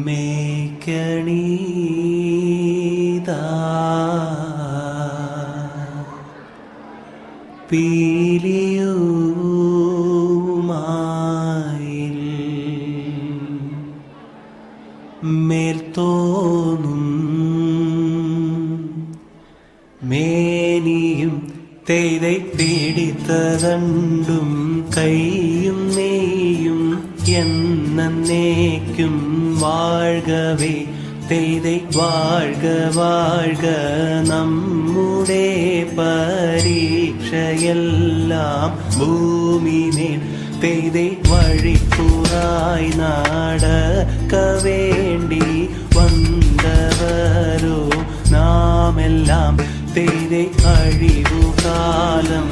മേക്കണീതാ പീലിയുമായിൽ മേൽത്തോന്നും മേനിയും തെയ്தை പിടിത്തതണ്ടും കൈയും നെയ്യും എന്നേക്കും വാഴ്കവേ തെയ്தை വാഴ്ക വാഴ്ക നമ്മുടെ പരീക്ഷയെല്ലാം ഭൂമിമേൽ തെയ്தை വഴിക്കുറായി നടക്ക വേണ്ടി വന്നവരോ നാമെല്ലാം തെയ്தை അഴിവുകാലം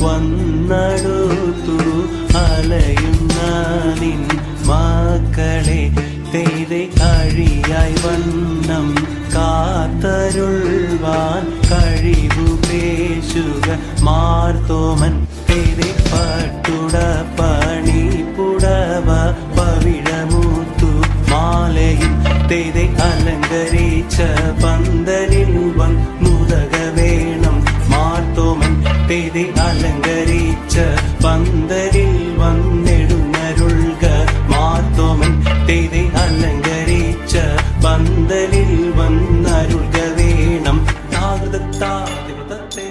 വന്നടുത്തു അലയുന്ന നിൻ മക്കളെ തെയ്தை അഴിയായി വണ്ണം കാത്തരുൾവാൻ കഴിവു പേശുക മാർത്തോമൻ തെയ്தை പട്ടുട പണി പുടവ പവിഴമൂത്തു മാലയും തെയ്தை അലങ്കരിച്ച പന്തലിൽ വന്നുതക വേണം മാർത്തോമൻ തെയ്தை അലങ്കരിച്ച പന്തലിൽ വന്നെടുന്നരുൾക മാർത്തോമൻ തെയ്தை അലങ്കരിച്ച പന്തലിൽ വന്നരുൾക വേണം താകൃതത്തെ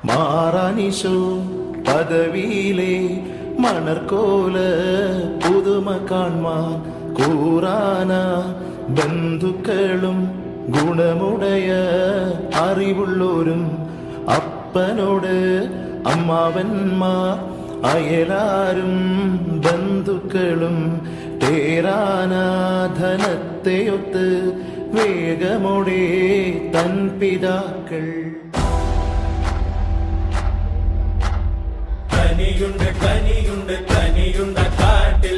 മാറാനിശോ പദവിയിലെ മണർക്കോല പുതുമ കാൺമാൻ കൂറാന ബന്ധുക്കളും ഗുണമുടയ അറിവുള്ളോരും അപ്പനോട് അമ്മാവന്മാർ അയലാരും ബന്ധുക്കളും തേരാനാധനത്തെയൊത്ത് വേഗമോടെ തൻ പിതാക്കൾ കനിയുണ്ട് കനിയുണ്ട് കനിയുണ്ട കാട്ടിൽ